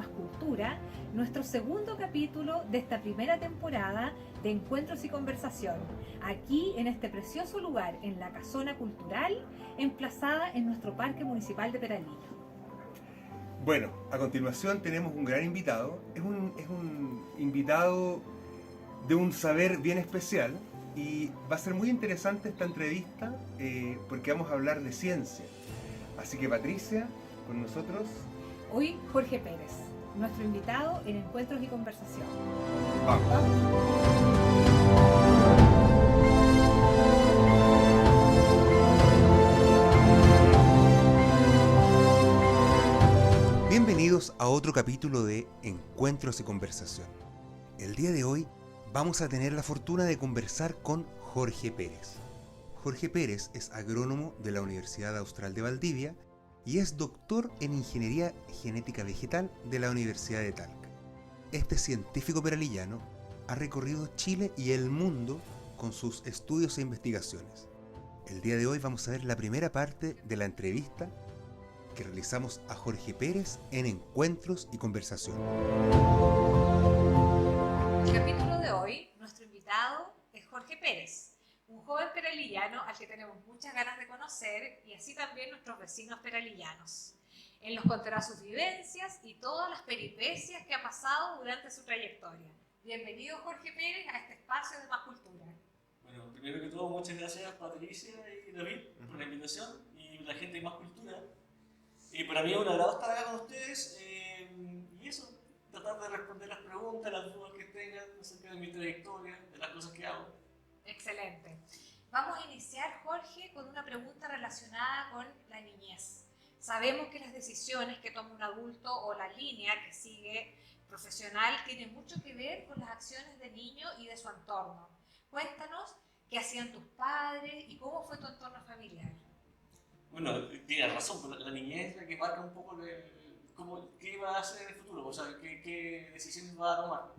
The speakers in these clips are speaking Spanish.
Más Cultura, nuestro segundo capítulo de esta primera temporada de Encuentros y Conversación, aquí en este precioso lugar, en la Casona Cultural, emplazada en nuestro Parque Municipal de Peralillo. Bueno, a continuación tenemos un gran invitado. Es un invitado de un saber bien especial y va a ser muy interesante esta entrevista porque vamos a hablar de ciencia. Así que Patricia, con nosotros. Hoy Jorge Pérez, nuestro invitado en Encuentros y Conversación. Vamos. Bienvenidos a otro capítulo de Encuentros y Conversación. El día de hoy vamos a tener la fortuna de conversar con Jorge Pérez. Jorge Pérez es agrónomo de la Universidad Austral de Valdivia y es doctor en Ingeniería Genética Vegetal de la Universidad de Talca. Este científico peralillano ha recorrido Chile y el mundo con sus estudios e investigaciones. El día de hoy vamos a ver la primera parte de la entrevista que realizamos a Jorge Pérez en Encuentros y Conversación. El capítulo de hoy, nuestro invitado es Jorge Pérez, un joven peralillano al que tenemos muchas ganas de conocer y así también nuestros vecinos peralillanos. Él nos contará sus vivencias y todas las peripecias que ha pasado durante su trayectoria. Bienvenido Jorge Pérez a este espacio de Más Cultura. Bueno, primero que todo, muchas gracias Patricia y David por la invitación y la gente de Más Cultura. Para mí es un agrado estar acá con ustedes y eso, tratar de responder las preguntas, las dudas que tengan acerca de mi trayectoria, de las cosas que hago. Excelente. Vamos a iniciar, Jorge, con una pregunta relacionada con la niñez. Sabemos que las decisiones que toma un adulto o la línea que sigue profesional tienen mucho que ver con las acciones del niño y de su entorno. Cuéntanos qué hacían tus padres y cómo fue tu entorno familiar. Bueno, tienes razón, pero la niñez es la que marca un poco qué va a hacer en el futuro, o sea, qué decisiones va a tomar.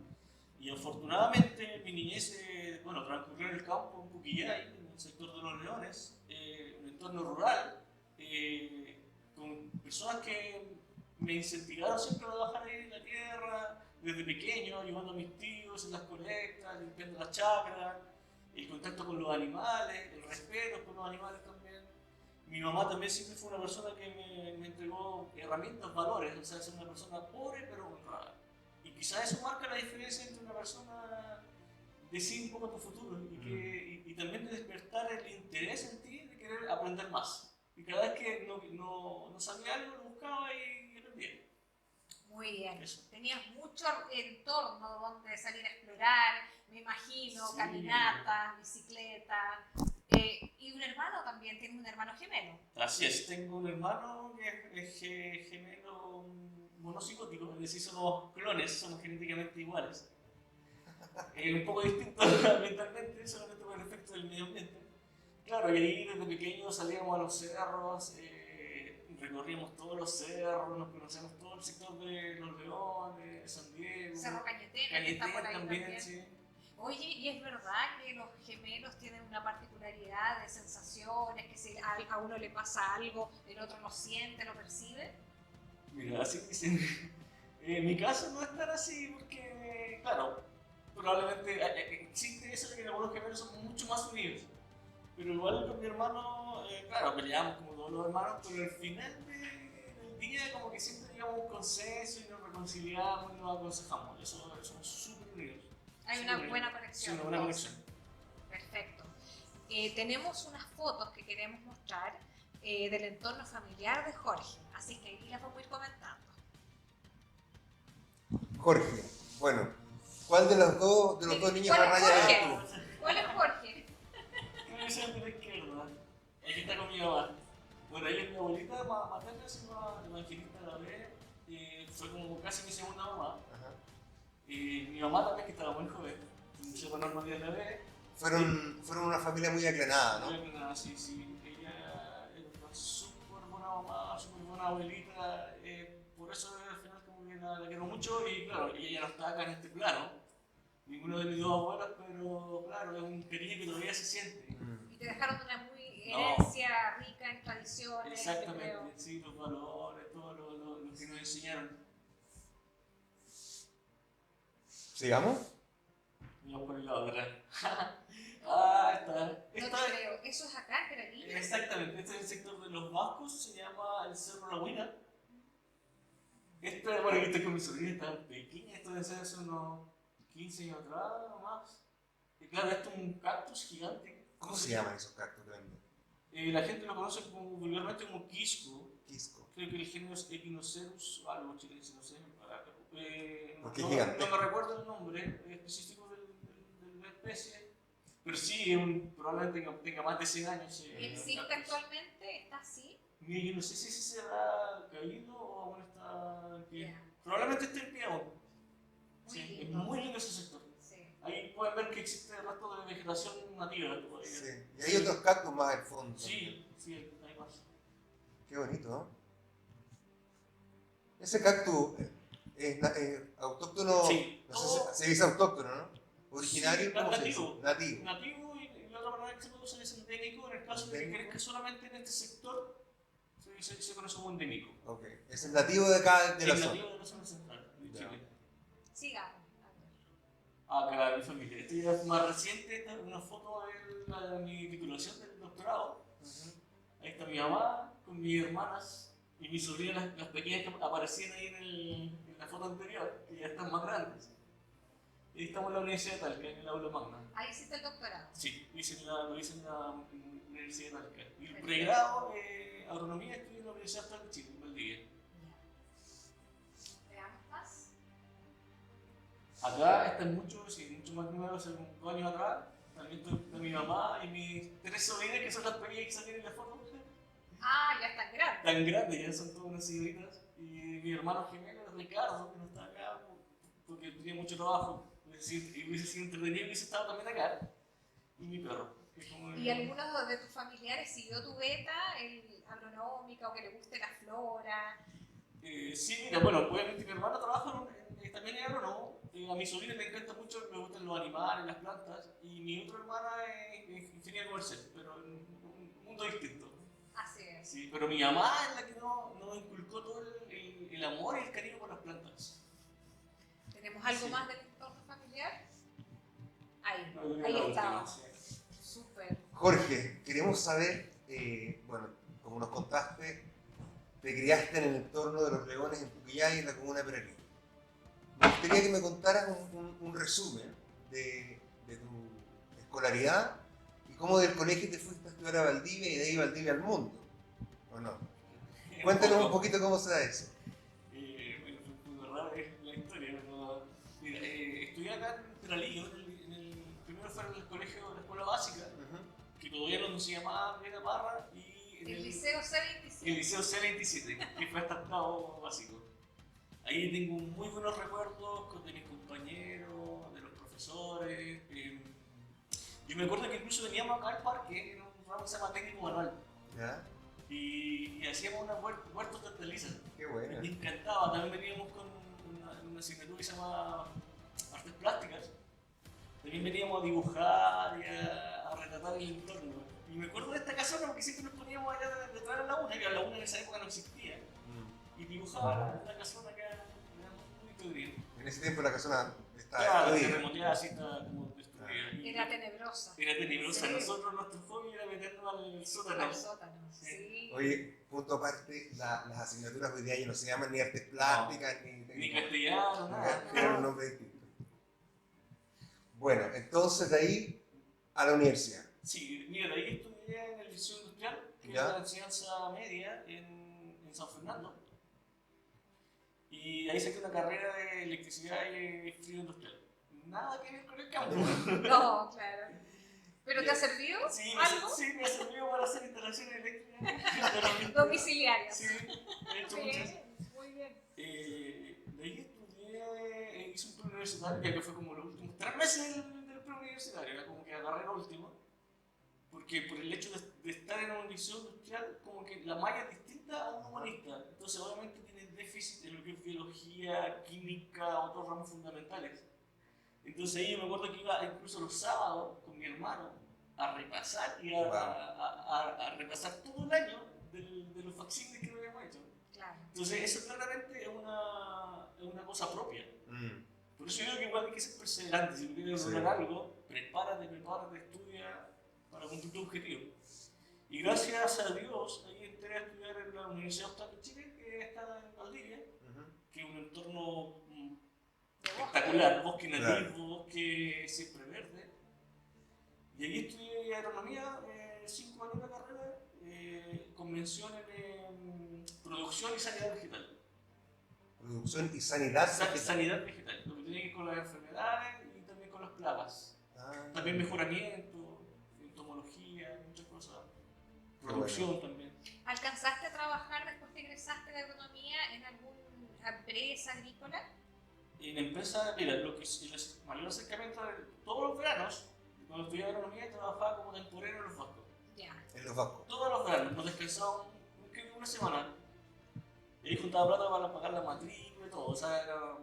Y afortunadamente mi niñez transcurrió en el campo, en Puquillay, en el sector de los Leones, un entorno rural, con personas que me incentivaron siempre a trabajar ahí en la tierra, desde pequeño, ayudando a mis tíos en las colectas, limpiando las chacras, el contacto con los animales, el respeto por los animales también. Mi mamá también siempre fue una persona que me entregó herramientas, valores, o sea, es una persona pobre pero honrada. Y quizás eso marca la diferencia entre una persona decir un poco tu futuro y también de despertar el interés en ti de querer aprender más. Y cada vez que no sabía algo, lo buscaba y aprendía. Muy bien. Eso. Tenías mucho entorno donde salir a explorar, me imagino, Sí. caminatas, bicicleta. Y un hermano también, tienes un hermano gemelo. Así es, tengo un hermano que es gemelo monocigótico, es decir, somos clones, somos genéticamente iguales. Un poco distinto ambientalmente, solamente por el efecto del medio ambiente. Claro, y ahí desde pequeños salíamos a los cerros, recorríamos todos los cerros, nos conocíamos todo el sector de Los Leones, San Diego. Cerro Cañetera, que está por ahí también. Sí. Oye, ¿y es verdad que los gemelos tienen una particularidad de sensaciones, que si a uno le pasa algo, el otro lo siente, lo percibe? Mira, así dicen. En mi caso no es tan así porque, claro, probablemente existe eso de que algunos gemelos son mucho más unidos. Pero igual con mi hermano, claro, peleamos como todos los hermanos, pero al final del día como que siempre llegamos a un consenso y nos reconciliamos y nos aconsejamos. Eso somos súper unidos. Hay una buena conexión. Sí, una buena conexión. Perfecto. Tenemos unas fotos que queremos mostrar del entorno familiar de Jorge, así que ahí las vamos a ir comentando. Jorge, bueno, ¿cuál de los dos niños ¿Cuál va a es rayar Jorge? ¿Cuál es Jorge? Creo que sea de la izquierda. Aquí está con mi mamá. Bueno, ella es mi abuelita materna, se llama Evangelista Gabriel. Fue como casi mi segunda mamá. Ajá. Mi mamá también, que estaba muy joven, se llama Norma Díaz Bebé. Fueron una familia muy aclanada, ¿no? Sí, sí. Ella era una súper buena mamá, súper buena abuelita. Por eso al final como que la quiero mucho y claro, ella ya no está acá en este plano. Ninguno de mis dos abuelos, pero claro, es un cariño que todavía se siente. Y te dejaron una muy herencia rica en tradiciones. Exactamente, sí, los valores, todo lo que nos enseñaron. ¿Sigamos? Vamos por el lado de atrás. No te creo. ¿Eso es acá, en Peralillo? Exactamente, este es el sector de los vascos, se llama el Cerro La Huina. Bueno, yo estoy con mi sobrina, tan pequeña, esto debe ser hace unos 15 años atrás o más. Y claro, esto es un cactus gigante. ¿Cómo se llaman esos cactus grandes? La gente lo conoce vulgarmente como quisco. Quisco. Creo que el género es Echinocereus o algo chilense, no sé. Porque es gigante. No me recuerdo el nombre específico de la especie, pero sí, probablemente tenga más de 100 años. ¿Existe actualmente? ¿Está así? Mira, yo no sé si se habrá caído o aún está en pie. Ya. Probablemente esté en pie aún. Muy Sí, es lindo. muy lindo ese sector. Sí. Ahí pueden ver que existe el resto de vegetación nativa todavía. Sí. Y hay otros cactus más al fondo. Sí, sí, hay más. Qué bonito, ¿no? Ese cactus es autóctono. Sí. No sé si se dice autóctono, ¿no? Originario, Sí, ¿cómo se nativo. dice? Nativo. Nativo, y la otra manera que se puede usar es endémico. En el caso de que Endémico. crezca solamente en este sector, se conoce como endémico. Ok. Es el nativo de acá, de la Es zona. nativo de la zona central de Ya. Chile. Sigamos. Acá mi familia. Esta ya es más reciente, esta es una foto de mi titulación del doctorado. Ahí está mi mamá con mis hermanas y mis sobrinas, las pequeñas que aparecían ahí en la foto anterior, que ya están más grandes. Y ahí estamos en la Universidad de Talca, en el aula magna. Ahí hiciste el doctorado. Sí, lo hice en la Universidad de Talca. Y el pregrado, agronomía, estudié en la Universidad Austral de Chile, en Valdivia. Veamos más. Acá están mucho más nuevos, hace 2 años atrás. También está mi mamá y mis 3 sobrinas, que son las pequeñas que salen en la foto. Ah, ya están grandes. Tan grandes, ya son todas unas señoritas. Y mi hermano gemelo, Ricardo, que no está acá porque tenía mucho trabajo. Y hubiese sido entretenido y hubiese estado también acá. Y mi perro. Que es como ¿Y algunos de tus familiares siguió tu beta, el agronómica, o que le guste la flora? Sí, mira, bueno, obviamente mi hermano trabaja también en agrónomo. A mi sobrina le encanta mucho, me gustan los animales, las plantas. Y mi otra hermana es ingeniera comercial, pero en un mundo distinto. Así es. Sí, pero mi mamá es la que nos inculcó todo el amor y el cariño por las plantas. ¿Tenemos algo Sí. más del entorno familiar? Ahí, No, yo ahí la está. última, sí. Súper. Jorge, queremos saber, bueno, como nos contaste, te criaste en el entorno de los leones en Puquillay, en la comuna de Peralillo. Me gustaría que me contaras un resumen de tu escolaridad y cómo del colegio te fuiste a estudiar a Valdivia y de ahí Valdivia al mundo, ¿o no? Cuéntanos un poquito cómo se da eso. Bueno, fue muy rara la historia, pero mira, estudié acá en Peralillo, primero fue en el colegio de la escuela básica, que todavía no se llamaba Breda Parra, y en El liceo C27. el liceo C27, que fue hasta octavo básico. Ahí tengo muy buenos recuerdos de mis compañeros, de los profesores. Yo me acuerdo que incluso veníamos acá al parque, en un programa que se llama Técnico Manual, ¿Ya? y hacíamos una huertos de hortalizas. Qué bueno. Me encantaba, también veníamos con una asignatura que se llama Artes Plásticas. También veníamos a dibujar y a retratar el entorno. Y me acuerdo de esta casona porque siempre nos poníamos allá detrás de la laguna, que la laguna en esa época no existía. Y dibujaba en la casona acá, era muy bonito. En ese tiempo la casona estaba Claro, destruida. remoteada así, estaba como destruida. Y Era tenebrosa. era tenebrosa. Sí. Nosotros, nuestro hobby era meternos al sótano. Al sótano. Sí. Oye, punto aparte, las asignaturas hoy día ya no se llaman ni artes plásticas, Ni castellano, nada. Tienen un nombre distinto. Bueno, entonces de ahí a la universidad. Sí, mira, de ahí estudié en el Liceo Industrial, que ¿Ya? es la enseñanza media en San Fernando. Y ahí saqué una carrera de electricidad y fluido industrial. Nada que ver con el campo. No, claro. ¿Pero te ha servido Sí, algo? sí, me ha servido para hacer instalaciones eléctricas. Domiciliarias. Sí, he hecho Muy muchas. bien, muy bien. De ahí estudié, hice un preuniversitario, ya que fue como los últimos 3 meses del preuniversitario, era como que agarré lo último. Porque por el hecho de estar en un liceo industrial, como que la malla es distinta a un humanista. Entonces, obviamente, tienes déficit en lo que es biología, química, otros ramos fundamentales. Entonces, ahí yo me acuerdo que iba incluso los sábados con mi hermano a repasar y a repasar todo el año de los facsímiles que habíamos hecho. Claro. Entonces, eso claramente es una cosa propia. Por eso yo digo que igual hay que ser perseverante. Si quieres lograr algo, prepárate, estudia para cumplir tu objetivo. Y gracias a Dios, ahí entré a estudiar en la Universidad Austral de Chile, que está en Valdivia, que es un entorno espectacular, bosque nativo, bosque siempre verde. Y ahí estudié agronomía, 5 años de carrera, con mención en producción y sanidad vegetal. Producción y sanidad vegetal. Sanidad vegetal, lo que tiene que ver con las enfermedades y también con las plagas. También mejoramiento, entomología, muchas cosas. Producción también. ¿Alcanzaste a trabajar después que egresaste de agronomía en alguna empresa agrícola? En empresa, mira, lo que es el mayor acercamiento de todos los veranos, cuando estudiaba agronomía, trabajaba como temporero en los vascos. Ya. En los vascos. Todos los veranos, nos descansábamos una semana. Y ahí juntaba plata para pagar la matrícula y todo, o sea, era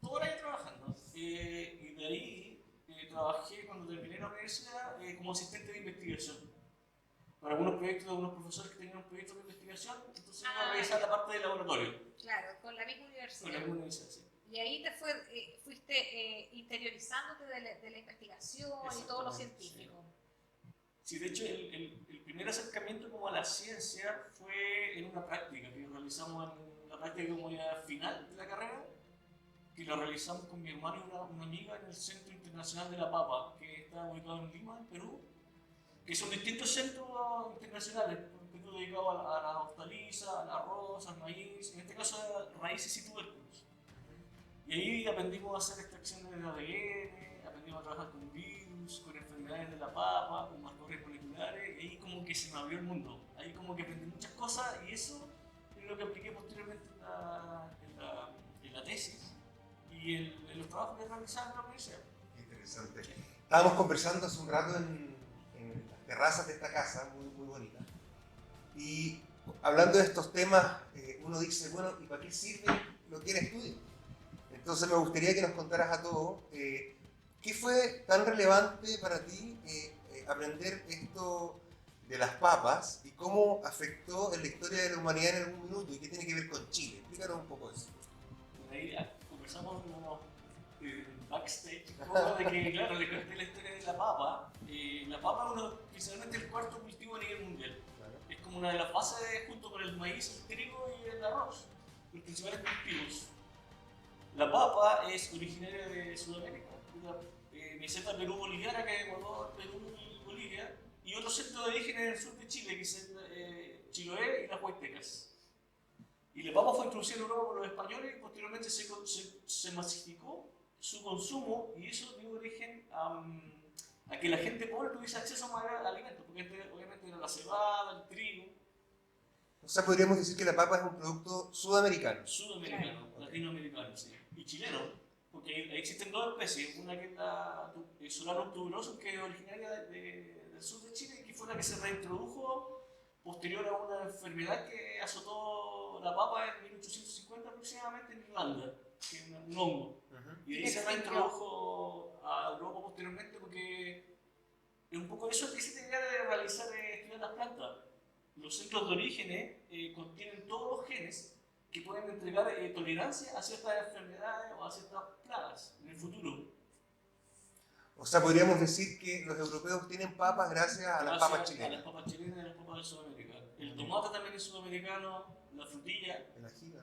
todo el año trabajando. Y de ahí trabajé cuando terminé la universidad como asistente de investigación. Para algunos proyectos de algunos profesores que tenían un proyecto de investigación, entonces iba a revisar la parte del laboratorio. Claro, con la misma universidad. Con la misma universidad, sí. Y ahí te fuiste interiorizándote de la investigación y todo lo científico. Sí, de hecho, el primer acercamiento como a la ciencia fue en una práctica que realizamos en la práctica como ya final de la carrera, que lo realizamos con mi hermano y una amiga en el Centro Internacional de la Papa, que está ubicado en Lima, en Perú, que son distintos centros internacionales, dedicados a la hortaliza, al arroz, al maíz, en este caso a raíces y tubérculos. Y ahí aprendimos a hacer extracciones de ADN, aprendimos a trabajar con virus, con enfermedades de la papa, con marcadores moleculares, y ahí como que se me abrió el mundo. Ahí como que aprendí muchas cosas y eso es lo que apliqué posteriormente en la tesis y en los trabajos que realizaba en la universidad. Interesante. Estábamos conversando hace un rato en las terrazas de esta casa, muy, muy bonita, y hablando de estos temas, uno dice, bueno, ¿y para qué sirve lo que él estudia? Entonces me gustaría que nos contaras a todos qué fue tan relevante para ti aprender esto de las papas y cómo afectó en la historia de la humanidad en algún minuto y qué tiene que ver con Chile. Explícanos un poco eso. Ahí conversamos backstage un poco de que, claro, le conté la historia de la papa. La papa es principalmente el cuarto cultivo a nivel mundial. Claro. Es como una de las bases junto con el maíz, el trigo y el arroz, los principales cultivos. La papa es originaria de Sudamérica, meseta Perú-Boliviana, que es Ecuador, Perú y Bolivia, y otro centro de origen en el sur de Chile, que es Chiloé y las Huaytecas. Y la papa fue introducida en Europa por los españoles y posteriormente se masificó su consumo y eso dio origen a que la gente pobre tuviese acceso a más alimentos, porque obviamente era la cebada, el trigo. O sea, podríamos decir que la papa es un producto sudamericano. Sudamericano, latinoamericano, sí. Y chileno, porque ahí existen dos especies, una que es la Solanum tuberosus, que es originaria del sur de Chile y que fue la que se reintrodujo posterior a una enfermedad que azotó la papa en 1850 aproximadamente en Irlanda, que es un hongo. Y de ahí se reintrodujo a Europa posteriormente porque es un poco eso que se tenía de realizar estudiar las plantas. Los centros de origen contienen todos los genes que pueden entregar tolerancia a ciertas enfermedades o a ciertas plagas en el futuro. O sea, podríamos decir que los europeos tienen papas gracias a las papas chilenas. A las papas chilenas y a las papas de Sudamérica. El tomate también es sudamericano, la frutilla. El ají, ¿no?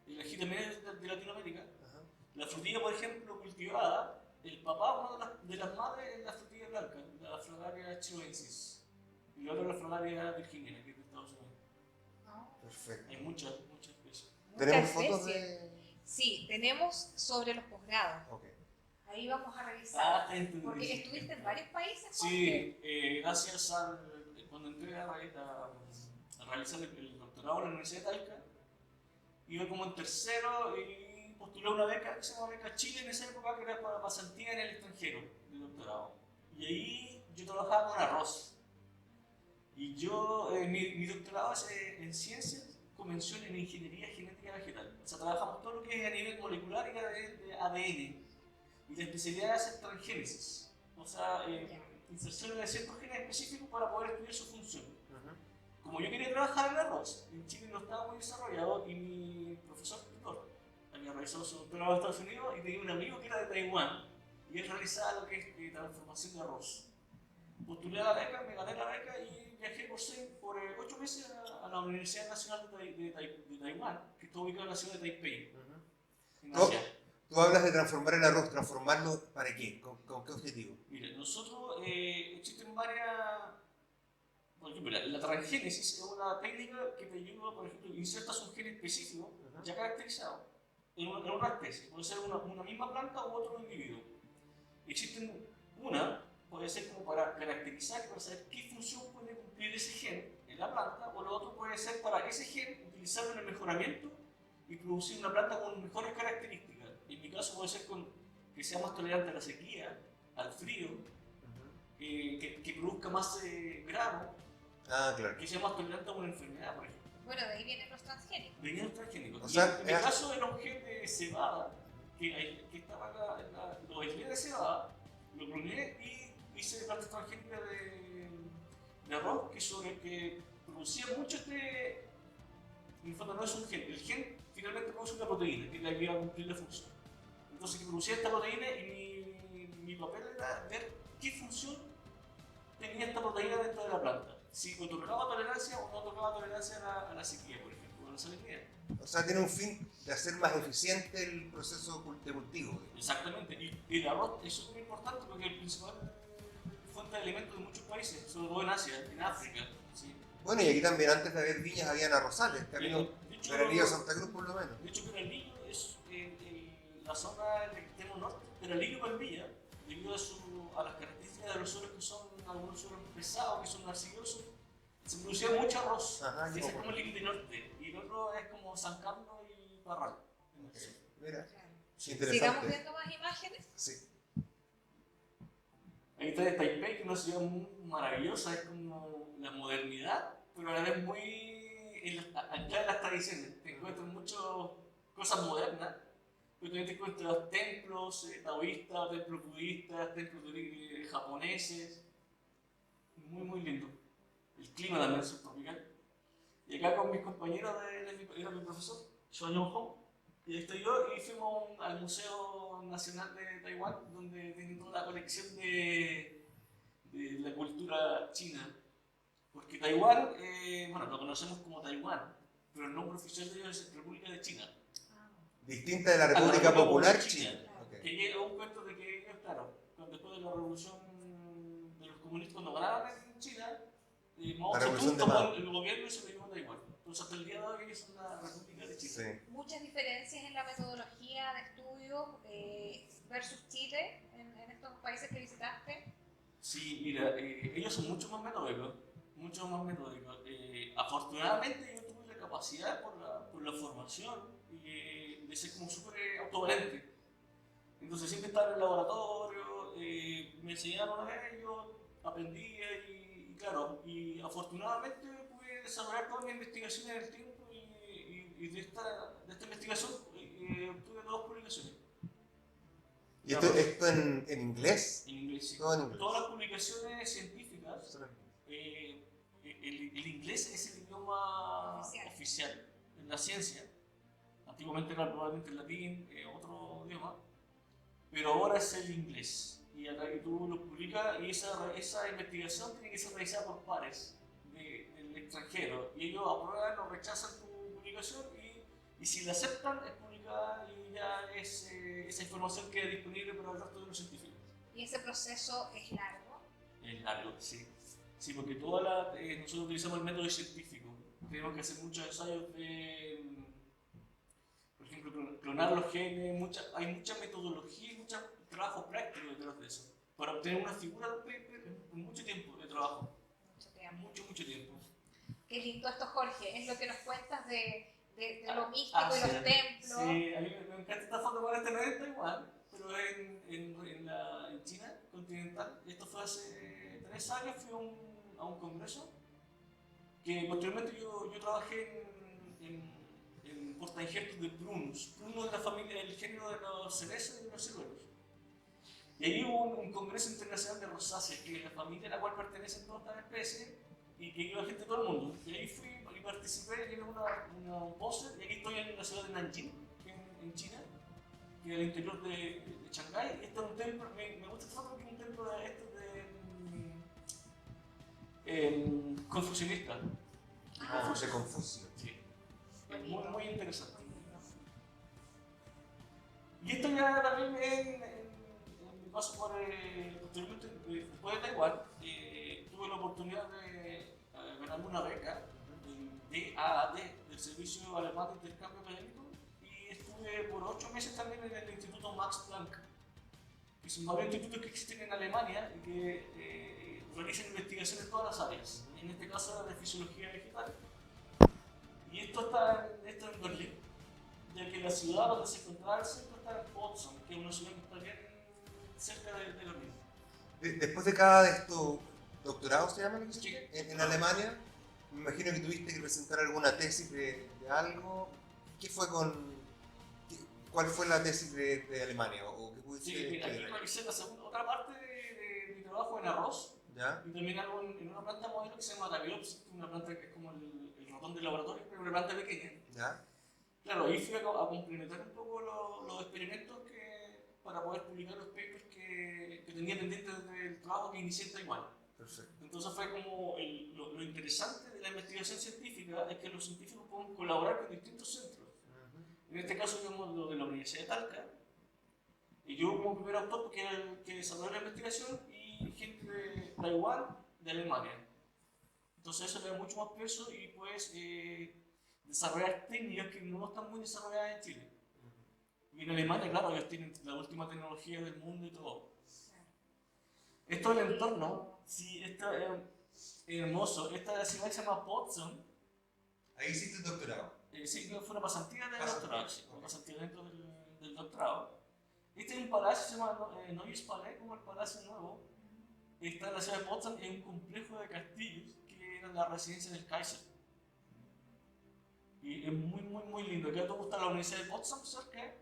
El ají también es de Latinoamérica. Ajá. La frutilla, por ejemplo, cultivada, el papá, una de las madres, es la frutilla blanca, la Fragaria chiloensis. Y la otra es la Fragaria virginiana, que es de Estados Unidos. Perfecto. Hay muchas especies. ¿Tenemos fotos de...? Sí, tenemos sobre los posgrados. Okay. Ahí vamos a revisar. Porque estuviste en varios países. Sí, gracias cuando entré a realizar el doctorado en la Universidad de Talca, iba como en tercero y postulé una beca que se llama Beca Chile en esa época, que era para pasantía en el extranjero de doctorado. Y ahí yo trabajaba con arroz. Y yo, mi doctorado es en ciencias con mención en ingeniería genética vegetal. O sea, trabajamos todo lo que es a nivel molecular y de ADN. Y la especialidad es en transgénesis. O sea, inserciones de ciertos genes específicos para poder estudiar su función. Como yo quería trabajar en arroz, en Chile no estaba muy desarrollado y mi profesor tutor, a mi había realizado su doctorado en Estados Unidos y tenía un amigo que era de Taiwán y él realizaba lo que es transformación de arroz. Postulé a la beca, me gané la beca y viajé por 8 meses a la Universidad Nacional de Taiwán, que está ubicada en la ciudad de Taipei, en Asia. Tú hablas de transformar el arroz, ¿transformarlo para qué? ¿Con qué objetivo? Mira, nosotros existen varias. Por ejemplo, la transgénesis es una técnica que te ayuda, por ejemplo, insertas un gen específico ya caracterizado en una especie. Puede ser una misma planta u otro individuo. Existen puede ser como para caracterizar, para saber qué función puede cumplir ese gen en la planta, o lo otro puede ser para ese gen utilizarlo en el mejoramiento y producir una planta con mejores características. En mi caso puede ser que sea más tolerante a la sequía, al frío, que produzca más grano, Claro. que sea más tolerante a una enfermedad, por ejemplo. Bueno, de ahí vienen los transgénicos. Venían los transgénicos. O sea, en mi caso era un gen de cebada, que estaba acá, lo aislé de cebada, lo cloné y hice plantas transgénicas de arroz que producía mucho en el fondo no es un gen, el gen finalmente produce una proteína que es la que va a cumplir la función. Entonces que producía esta proteína y mi papel era ver qué función tenía esta proteína dentro de la planta. Si otorgaba tolerancia o no otorgaba tolerancia a la sequía, por ejemplo, o a la salinidad. O sea, tiene un fin de hacer más eficiente el proceso de cultivo. Exactamente, y el arroz es súper importante porque es la principal fuente de alimentos de muchos países, sobre todo en Asia, en África. ¿Sí? Bueno, y aquí también antes de haber viñas habían arrozales, camino Peralillo a Santa Cruz por lo menos. De hecho, Peralillo es la zona del extremo norte, Peralillo y Palmilla, debido a las características de los suelos que son algunos suelos pesados, que son arcillosos, se producía mucho arroz. Ese es como el límite norte, y el otro es como San Carlos y Parral. Mira, Claro. interesante. Sigamos viendo más imágenes. Sí. Ahí está de Taipei, que es una ciudad muy maravillosa, es como la modernidad, pero a la vez muy anclada en las tradiciones. Te encuentras muchas cosas modernas, pero también te encuentras templos taoístas, templos budistas, templos japoneses. Muy, muy lindo. El clima también es subtropical. Y acá con mis compañeros, era mi profesor, Joan Yong-hong, y ahí estoy yo, y fuimos al Museo Nacional de Taiwán, donde tienen toda la colección de la cultura china. Porque Taiwán, bueno, lo conocemos como Taiwán, pero el nombre oficial de ellos es República de China. Distinta de la República Popular China. Okay. Que llega un cuento de que ellos, claro, después de la revolución de los comunistas, cuando ganaron en China, Mao Zedong tomó el gobierno y se lo llevó a Taiwán. Entonces, hasta el día de hoy es una República de China. Sí. Muchas diferencias en la metodología de estudio versus Chile en estos países que visitaste. Sí, mira, ellos son mucho más metódicos. Afortunadamente yo tuve la capacidad por la formación de ser como súper autovalente. Entonces siempre estaba en el laboratorio, me enseñaron a ellos, aprendía y claro, y afortunadamente pude desarrollar toda mi investigación en el tiempo y de esta investigación obtuve 2 publicaciones. ¿Y esto en inglés? En inglés, sí. Todo en inglés. Todas las publicaciones científicas, el inglés es el idioma oficial en la ciencia. Antiguamente era probablemente el latín, otro idioma, pero ahora es el inglés. Y tú lo publicas y esa investigación tiene que ser realizada por pares del extranjero. Y ellos aprueban o rechazan tu publicación y si la aceptan es publicada y ya esa información queda disponible para el resto de los científicos. ¿Y ese proceso es largo? Es largo, sí. Sí, porque nosotros utilizamos el método científico. Tenemos que hacer muchos ensayos de, por ejemplo, clonar los genes. Hay mucha metodología y mucho trabajo práctico detrás de eso. Para obtener una figura de un paper es mucho tiempo de trabajo. Mucho tiempo. Mucho tiempo. Qué lindo esto, Jorge. Es lo que nos cuentas de lo místico y los templos. Sí, a mí me encanta esta foto para no en Taiwán, pero en China continental. Esto fue hace 3 años, fui a un congreso que posteriormente yo trabajé en portainjertos de Prunus. Prunus es la familia, el género de los cerezos y de los ciruelos. Y ahí hubo un congreso internacional de rosáceas, que es la familia a la cual pertenecen todas estas especies y que iba gente de todo el mundo. Y ahí fui y participé en un póster, y aquí estoy en la ciudad de Nanjing, en China, que es el interior de Shanghái. Este es un templo, me gusta esta foto porque es un templo de estos de confucionista. De Confucio. Sí. Es muy, muy interesante. Y esto ya también en mi paso posteriormente, después de Taiwán, tuve la oportunidad de ganarme una beca del DAAD, del Servicio Alemán de Intercambio Académico, y estuve por 8 meses también en el Instituto Max Planck, que son varios institutos que existen en Alemania y que realizan investigación en todas las áreas, en este caso de fisiología vegetal. Y esto está en Berlín, ya que la ciudad donde se encontraba el centro está en Potsdam, que es una ciudad que está bien cerca de Berlín. Después de cada de estos doctorados, ¿se llama lo que se Sí. dice? En Alemania, me imagino que tuviste que presentar alguna tesis de algo. ¿Qué fue ¿Cuál fue la tesis de Alemania? ¿O qué pudiste Sí, mira, aquí escribir? realicé otra parte de mi trabajo en arroz, ¿Ya? y también algo en una planta modelo que se llama Davidops, una planta que es como el ratón de laboratorio, pero una planta pequeña. ¿Ya? Claro, ahí fui a complementar un poco los experimentos para poder publicar los papers que tenía pendientes desde el trabajo que inicié en Taiwán. Perfecto. Entonces fue como lo interesante de la investigación científica es que los científicos pueden colaborar con distintos centros. En este caso tenemos lo de la Universidad de Talca, y yo como primer autor porque era el que desarrolló la investigación, y gente de Taiwán, de Alemania. Entonces eso le da mucho más peso y puedes desarrollar técnicas que no están muy desarrolladas en Chile. Y en Alemania, claro, ellos tienen la última tecnología del mundo y todo. Esto del entorno, sí, esto es hermoso. Esta ciudad se llama Potsdam. Ahí hiciste el doctorado. Sí, fue una pasantía del doctorado, sí, una Ok. pasantía dentro del doctorado. Este es un palacio, se llama Neues Palais, como el Palacio Nuevo. Está en la ciudad de Potsdam, es un complejo de castillos que era la residencia del Kaiser. Y es muy, muy, muy lindo. Acá te gusta la Universidad de Potsdam cerca.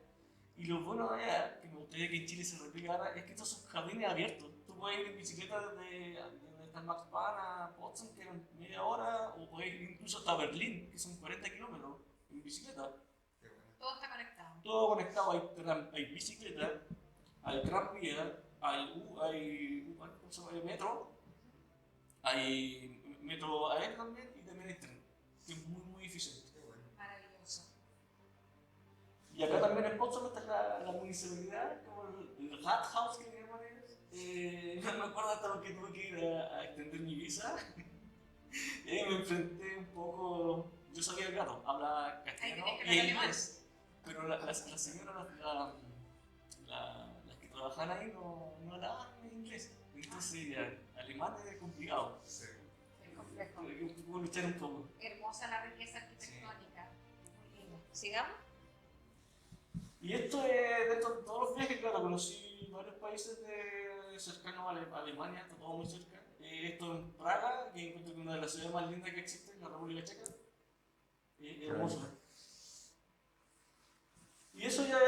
Y lo bueno de allá, que me gustaría que en Chile se replicara, es que estos son jardines abiertos. Tú puedes ir en bicicleta desde donde está el Max Pan a Potsdam, que eran media hora, o puedes ir incluso hasta Berlín, que son 40 kilómetros en bicicleta. Qué bueno. Todo está conectado. Todo conectado, hay bicicleta, hay tranvía, hay metro, hay metro aéreo también, y también hay tren, que es muy, muy eficiente. Qué bueno. Maravilloso. Y acá también en Potsdam está la municipalidad, como el Rathaus que le llaman ellos. No me acuerdo hasta lo que tuve que ir a extender mi visa. Y ahí me enfrenté un poco. Yo sabía, claro, habla castellano Ahí tenés que y hablar inglés. Pero las señoras, las que trabajan ahí, no hablaban inglés. Entonces, alemán es complicado. Sí. Es complejo. Tuve que luchar un poco. Hermosa la riqueza arquitectónica. Muy lindo. ¿Sigamos? Y esto es dentro de todos los viajes, claro, conocí varios países cercanos a Alemania, está todo muy cerca. Esto en Praga, que encuentro que es una de las ciudades más lindas que existe en la República Checa. Hermoso. Y eso ya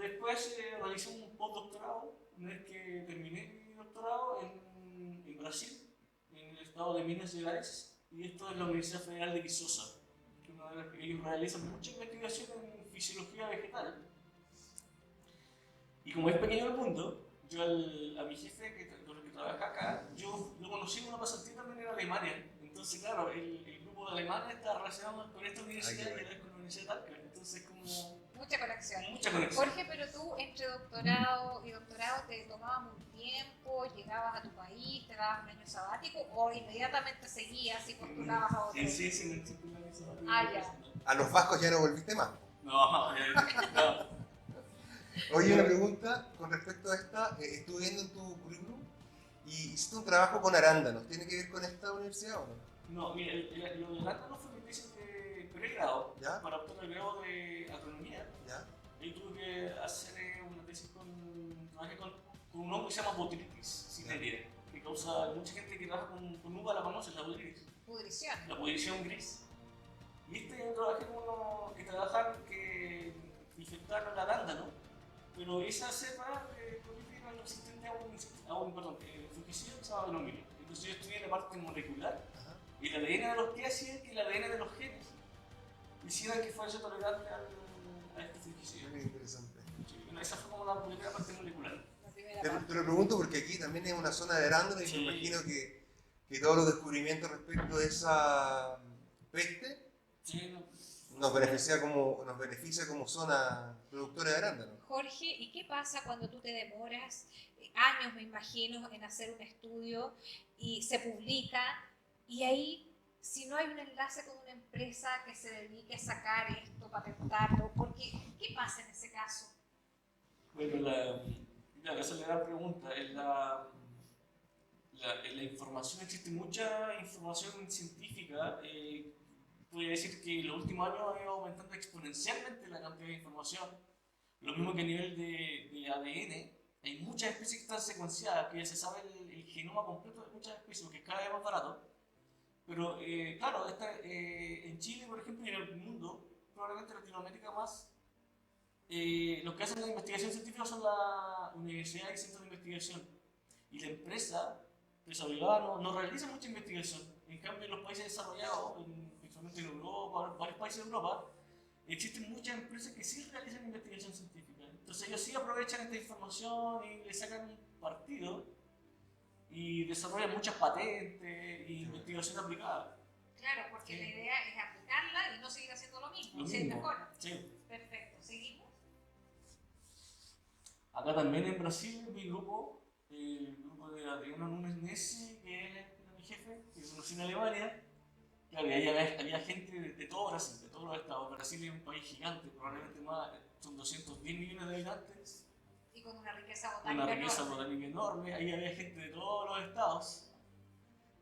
después realicé un postdoctorado, una vez que terminé mi doctorado en Brasil, en el estado de Minas Gerais, y esto es la Universidad Federal de Viçosa. Ellos realizan mucha investigación en fisiología vegetal. Y como es pequeño el mundo, yo a mi jefe con el que trabaja acá, yo lo conocí en una pasantía también en Alemania. Entonces, claro, el grupo de Alemania está relacionado con esta universidad y a la vez con la Universidad de Talca. Entonces, como Mucha conexión. mucha conexión. Jorge, pero tú entre doctorado y doctorado te tomabas un tiempo, llegabas a tu país, te dabas un año sabático o inmediatamente seguías y postulabas a otro. Sí, sin la misa. Ya. A los vascos ya no volviste más. No, no. Oye, una pregunta con respecto a esta. Estuve viendo en tu currículum y hiciste un trabajo con arándanos. ¿Tiene que ver con esta universidad o no? No, mira, lo del átomo fue mi tesis de pregrado, ¿Ya? para obtener el grado de agronomía. ¿Ya? Ahí tuve que hacer una tesis trabajé con un hongo que se llama Botrytis cinerea, que causa mucha gente que trabaja con uva, la conoce, la Botrytis, Pudrición. la pudrición gris. Y yo trabajé con uno que trabajan que infectaron la arándano, pero esa cepa de Botrytis era resistente a un fungicida que se llama venomil. Entonces yo estudié la parte molecular. Ajá. Y el ADN de los que el ADN de los genes hicieran que fuese tolerante a este fungicida. Sí, Muy interesante. sí, esa fue como la primera parte molecular. La primera Te parte. lo pregunto porque aquí también es una zona de arándano y Sí. me imagino que todos los descubrimientos respecto de esa peste Sí, nos beneficia como zona productora de arándano. Jorge, ¿y qué pasa cuando tú te demoras años, me imagino, en hacer un estudio y se publica y ahí, si no hay un enlace con una empresa que se dedique a sacar esto, patentarlo, ¿qué pasa en ese caso? bueno, esa es la gran pregunta. En la información existe mucha información científica. Podría decir que en los últimos años ha ido aumentando exponencialmente la cantidad de información. Lo mismo que a nivel de ADN. Hay muchas especies que están secuenciadas, que ya se sabe el genoma completo de muchas especies, que es cada vez más barato. Pero claro, en Chile, por ejemplo, y en el mundo, probablemente en Latinoamérica más, los que hacen la investigación científica son las universidades y centros de investigación. Y la empresa privada no realiza mucha investigación. En cambio, en los países desarrollados, principalmente en Europa, varios países de Europa, existen muchas empresas que sí realizan investigación científica. Entonces ellos sí aprovechan esta información y le sacan un partido y desarrollan muchas patentes y investigación aplicada. Claro, porque la idea es aplicarla y no seguir haciendo lo mismo, Lo si es mismo. mejor. Sí. Perfecto, seguimos. Acá también en Brasil, mi grupo, el grupo de Adriano Núñez Nessi, que era mi jefe, que conocí en Alemania. Claro, y ahí había gente de todo Brasil, de todos los estados. Brasil es un país gigante, probablemente más, son 210 millones de habitantes, Y con una riqueza una botánica riqueza enorme. botánica enorme. Ahí había gente de todos los estados,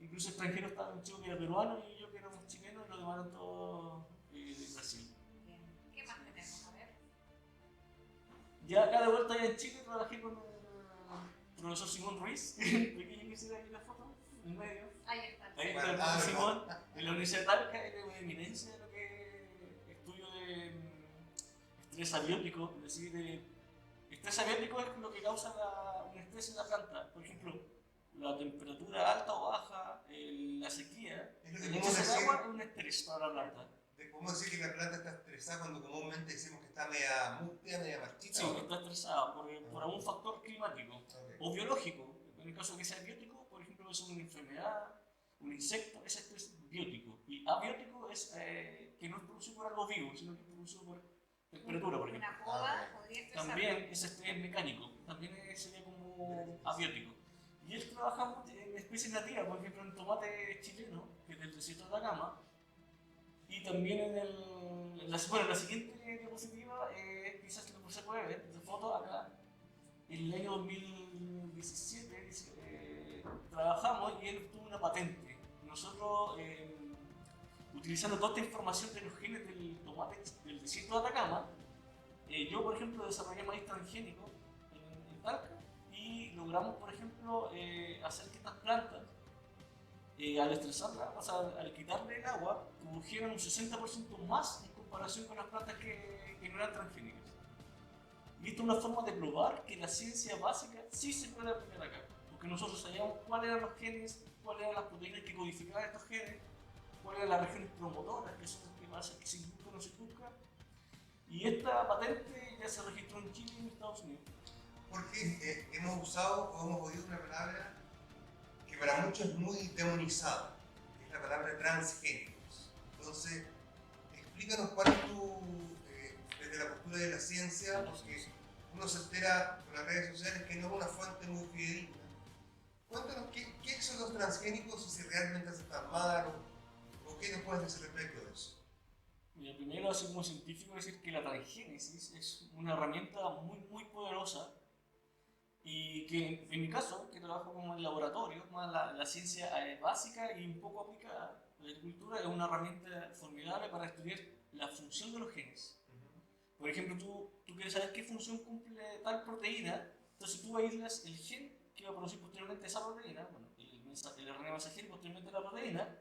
incluso extranjeros. Estaban un chico que era peruano y yo que éramos chilenos, y los demás eran todos de Brasil. Bien. ¿Qué más tenemos? A ver. Ya acá de vuelta allá en Chile trabajé con el profesor Simón Ruiz, el pequeño que se ve ahí en la foto, en medio. Ahí está. Ahí está el profesor Simón, en la Universidad de Talca. Él es una eminencia de lo que es estudio de estrés abiótico. Es decir, estrés abiótico es lo que causa un estrés en la planta. Por ejemplo, la temperatura alta o baja, la sequía, Es lo que el podemos exceso de decir. agua es un estrés para la planta. ¿Podemos decir que la planta está estresada cuando comúnmente decimos que está media mustia, media marchita? Sí, está estresada por algún factor climático o biológico. En el caso de que sea biótico, por ejemplo, es una enfermedad, un insecto, ese es biótico. Y abiótico es que no es producido por algo vivo, sino que es producido por temperatura, por ejemplo. Una poda podría estresar. También es estrés mecánico, también sería como abiótico. Y él trabaja en especies nativas, por ejemplo, en tomate chileno, que es del desierto de Atacama. Y también en la siguiente diapositiva, quizás lo se puede ver, esa foto acá, en el año 2017 trabajamos y él obtuvo una patente. Nosotros, utilizando toda esta información de los genes del tomate del desierto de Atacama, yo, por ejemplo, desarrollé maíz transgénico en Talca y logramos, por ejemplo, hacer que estas plantas, al estresarla, o sea, al quitarle el agua, produjeran un 60% más en comparación con las plantas que no eran transgénicas. Y esto es una forma de probar que la ciencia básica sí se puede aplicar acá. Porque nosotros sabíamos cuáles eran los genes, cuáles eran las proteínas que codificaban estos genes, cuáles eran las regiones promotoras, que son las que hacen que se induzca o no se induzca. Y esta patente ya se registró en Chile y en Estados Unidos. Porque hemos usado o hemos oído una palabra que para muchos es muy demonizada, que es la palabra transgénicos. Entonces, explícanos cuál es desde la postura de la ciencia, porque uno se entera por las redes sociales que no es una fuente muy fidedigna. Cuéntanos qué son los transgénicos y si realmente se están mal o qué nos puedes decir respecto de eso. Mira, primero, así como científico, decir que la transgénesis es una herramienta muy poderosa y que en mi caso, que trabajo como en laboratorio, más la ciencia básica y un poco aplicada, la agricultura es una herramienta formidable para estudiar la función de los genes. Por ejemplo, tú quieres saber qué función cumple tal proteína, entonces tú aíslas el gen que va a producir posteriormente esa proteína, bueno, el RNA mensajero y posteriormente la proteína,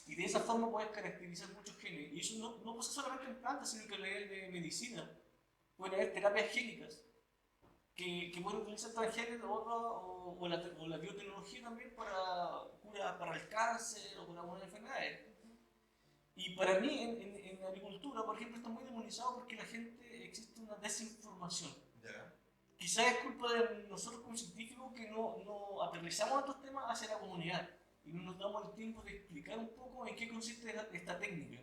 y de esa forma puedes caracterizar muchos genes. Y eso no pasa solamente en plantas, sino que a nivel de medicina. Pueden haber terapias génicas que pueden utilizar transgenes o la biotecnología también para curas para el cáncer o para algunas enfermedades. Y para mí, en la agricultura, por ejemplo, está muy demonizado porque la gente, existe una desinformación. Ya. Quizás es culpa de nosotros como científicos que no aterrizamos estos temas hacia la comunidad y no nos damos el tiempo de explicar un poco en qué consiste esta técnica.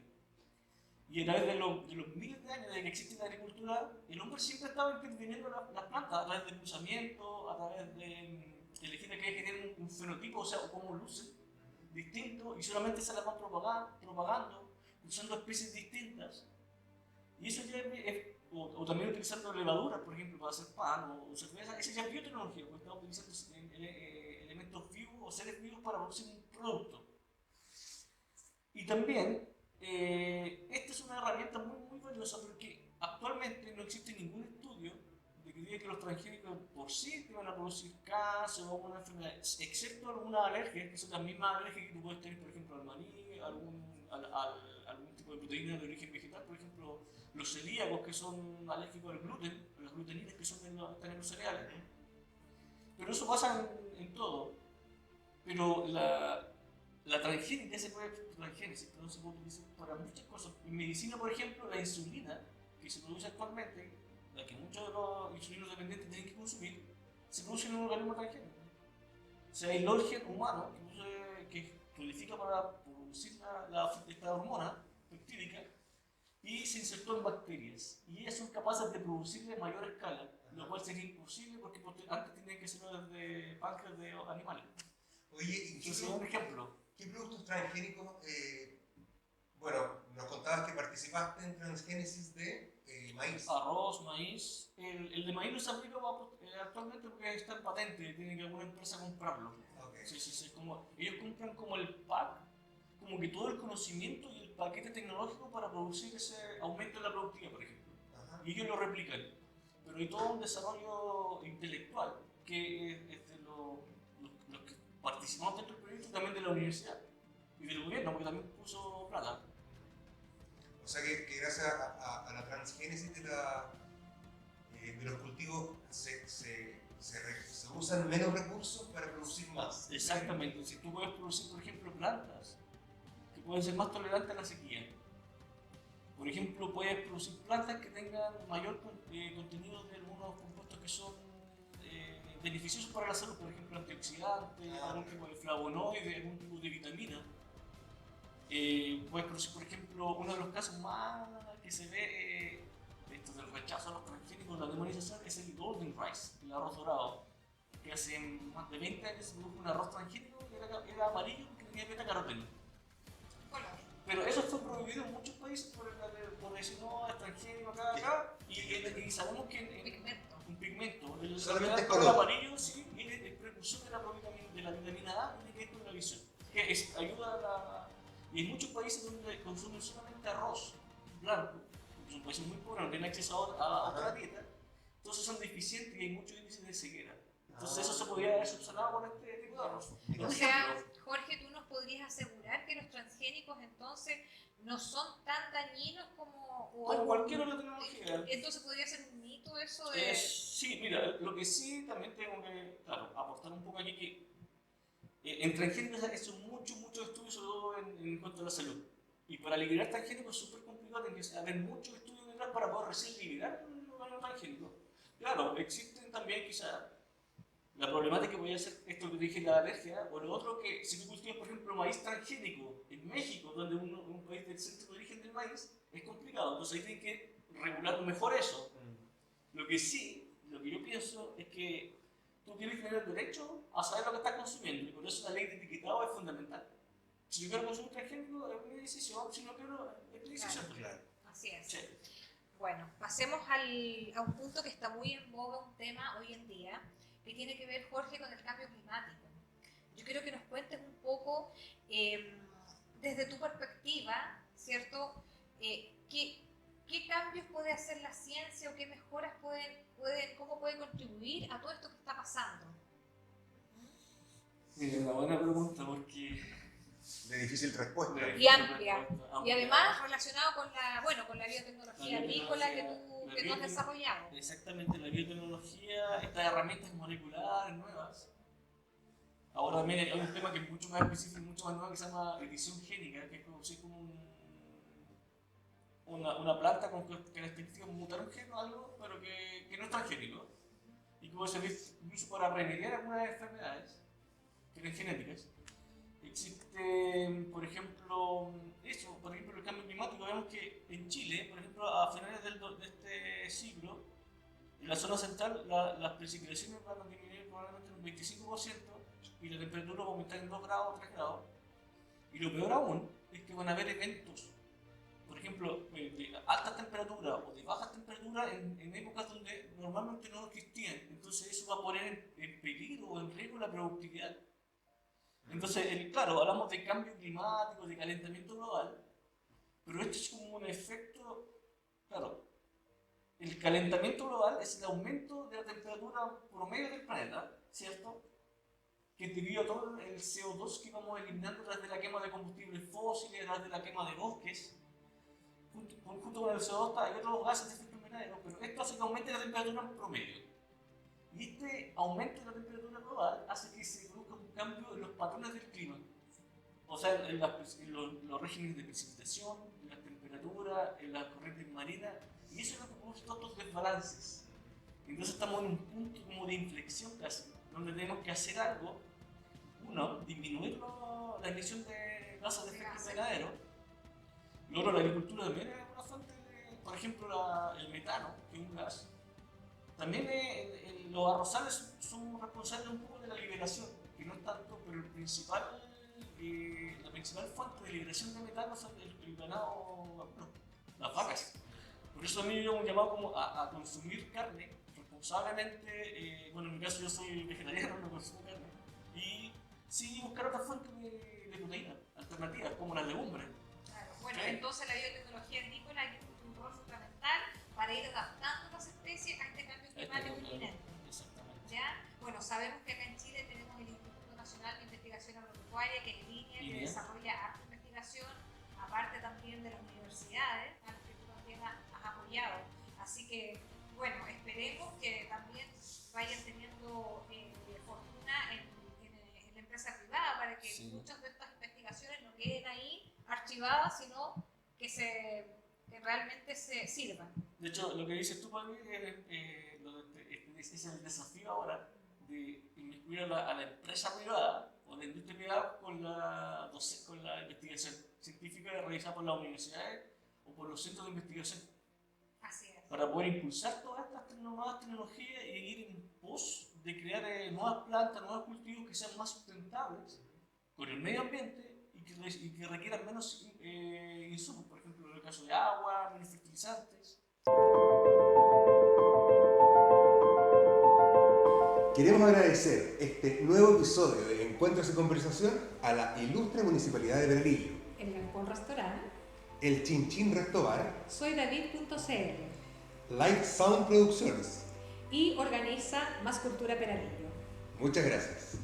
Y a través de los miles de años de que existe la agricultura, el hombre siempre estaba interviniendo en las plantas a través del cruzamiento, a través de elegir aquellas que tienen un fenotipo, o sea, o cómo lucen, distinto, y solamente se las van propagando, usando especies distintas. Y eso ya o también utilizando levaduras, por ejemplo, para hacer pan o cerveza, esa ya es biotecnología, porque estamos utilizando elementos vivos o seres vivos para producir un producto. Y también, esta es una herramienta muy valiosa porque actualmente no existe ningún estudio de que diga que los transgénicos por sí te van a producir cáncer o alguna enfermedad, excepto algunas alergias, que son las mismas alergias que tú puedes tener, por ejemplo, al maní, algún tipo de proteína de origen vegetal, por ejemplo, los celíacos que son alérgicos al gluten, a las gluteninas que están en los cereales. Pero eso pasa en todo. Pero la transgénica se puede, transgénesis, perdón, se puede utilizar para muchas cosas. En medicina, por ejemplo, la insulina que se produce actualmente, la que muchos de los insulinos dependientes tienen que consumir, se produce en un organismo transgénico. O sea, el origen humano que codifica para producir esta hormona peptídica y se insertó en bacterias. Y ellas son capaces de producirla en mayor escala, lo cual sería imposible porque antes tenían que hacerlo desde páncreas de animales. Oye, ¿y un ejemplo? qué productos transgénicos? Bueno, nos contabas que participaste en transgénesis de maíz. Arroz, maíz. El de maíz no se aplica actualmente porque está en patente, tiene que alguna empresa comprarlo. Okay. Sí, ellos compran como el pack, como que todo el conocimiento y el paquete tecnológico para producir ese aumento en la productividad, por ejemplo. Ajá. Y ellos lo replican. Pero hay todo un desarrollo intelectual que es de los que participamos dentro del proyecto, también de la universidad y del gobierno, porque también puso plata. O sea que gracias a la transgénesis de los cultivos se usan menos recursos para producir más. Exactamente. Si tú puedes producir, por ejemplo, plantas que pueden ser más tolerantes a la sequía. Por ejemplo, puedes producir plantas que tengan mayor contenido de algunos compuestos que son beneficiosos para la salud, por ejemplo, antioxidantes, algún tipo de flavonoide, algún tipo de vitamina. Puedes producir, por ejemplo, uno de los casos más que se ve esto del rechazo a los transgénicos, la demonización, es el golden rice, el arroz dorado, que hace más de 20 años se produjo un arroz transgénico que era amarillo porque tenía beta-caroteno. Pero eso fue prohibido en muchos países por decir no, es transgénico acá, y sabemos que un pigmento, solamente es color amarillo, sí, viene el precursor de la vitamina A, tiene que ver con la visión, que ayuda a la. Y hay muchos países donde consumen solamente arroz blanco, son países muy pobres, no tienen acceso a otra dieta, entonces son deficientes y hay muchos índices de ceguera. Entonces eso se podría haber subsanado con este tipo de arroz. O sea, Jorge, ¿tú nos podrías asegurar que los transgénicos entonces no son tan dañinos como cualquier otra tecnología? Entonces podría ser un mito eso de. Sí, mira, lo que sí también tengo que aportar un poco aquí que en transgénicos hay muchos estudios, sobre todo en cuanto a la salud. Y para liberar transgénicos es súper complicado, tiene que haber muchos estudios detrás para poder recién liberar un órgano transgénico. Claro, existen también quizás la problemática que podría ser esto que dije, la alergia, o lo otro que si tú cultivas, por ejemplo, maíz transgénico en México, donde un país del centro de origen del maíz, es complicado. Entonces ahí tienen que regular mejor eso. Lo que yo pienso es que tú tienes que tener el derecho a saber lo que estás consumiendo y por eso la ley de etiquetado es fundamental. Si yo quiero consumir transgénico es mi decisión, si no quiero es mi decisión. Claro. Así es. Sí. Bueno, pasemos a un punto que está muy en boga, un tema hoy en día, que tiene que ver, Jorge, con el cambio climático. Yo quiero que nos cuentes un poco, desde tu perspectiva, ¿cierto? ¿Qué cambios puede hacer la ciencia o qué mejoras cómo puede contribuir a todo esto que está pasando? Mira, una buena pregunta porque de difícil respuesta. Y amplia. Y además relacionado con la biotecnología agrícola que tú has desarrollado. Exactamente, la biotecnología, estas herramientas moleculares nuevas. Ahora también hay un tema que es mucho más específico y mucho más nuevo que se llama edición génica, que es producir como una planta con características mutarógenas o algo, pero que no es transgénico y que puede servir incluso para remediar algunas enfermedades que eran genéticas. Existe, por ejemplo, el cambio climático. Vemos que en Chile, por ejemplo, a finales de este siglo, en la zona central, las precipitaciones van a disminuir probablemente en un 25% y la temperatura va a aumentar en 2 grados o 3 grados. Y lo peor aún es que van a haber eventos, por ejemplo, de altas temperaturas o de bajas temperaturas en épocas donde normalmente no existían. Entonces eso va a poner en peligro o en riesgo la productividad. Entonces, claro, hablamos de cambio climático, de calentamiento global, pero esto es como un efecto, claro, el calentamiento global es el aumento de la temperatura promedio del planeta, ¿cierto? Que debido a todo el CO2 que vamos eliminando tras de la quema de combustibles fósiles, tras de la quema de bosques, junto con el CO2 hay otros gases de efecto invernadero, pero esto hace que aumente la temperatura en promedio. Y este aumento de la temperatura global hace que se produzca un cambio en los patrones del clima. O sea, en los regímenes de precipitación, en las temperaturas, en las corrientes marinas, y eso es lo que produce todos estos desbalances. Entonces estamos en un punto como de inflexión casi, donde tenemos que hacer algo. Uno, disminuir la emisión de gases de efecto invernadero. Y otro, la agricultura también es una fuente de, por ejemplo, el metano, que es un gas. También los arrozales son responsables un poco de la liberación, que no es tanto, pero la principal fuente de liberación de metano son el ganado vacuno, las vacas. Por eso a mí yo me he llamado como a consumir carne responsablemente. Bueno, en mi caso yo soy vegetariano, no consumo carne. Y sí buscar otras fuentes de proteína alternativas, como las legumbres. Claro. Bueno, ¿Sí? entonces la biotecnología agrícola aquí cumple un rol fundamental para ir adaptando las especies a este cambio climático inminente. Exactamente. ¿Ya? Bueno, sabemos que acá en Chile tenemos el Instituto Nacional de Investigación Agropecuaria, que es línea, que desarrolla harta investigación, aparte también de las universidades, a las que tú también has apoyado. Así que, bueno, esperemos que también vayan teniendo fortuna en la empresa privada para que muchas de estas investigaciones no queden ahí archivadas, sino que realmente se sirvan. De hecho, lo que dices tú, para mí, es el desafío ahora de inmiscuir a la empresa privada o la industria privada con la investigación científica realizada por las universidades o por los centros de investigación. Así es. Para poder impulsar todas estas nuevas tecnologías y ir en pos de crear nuevas plantas, nuevos cultivos que sean más sustentables con el medio ambiente y que requieran menos insumos, por ejemplo, en el caso de agua, menos fertilizantes. Queremos agradecer este nuevo episodio de Encuentros y Conversación a la ilustre Municipalidad de Peralillo, El Galpón Restaurante, el Chinchín Resto Bar, soy David.cl Light Sound Producciones. y organiza Más Cultura Peralillo. Muchas gracias.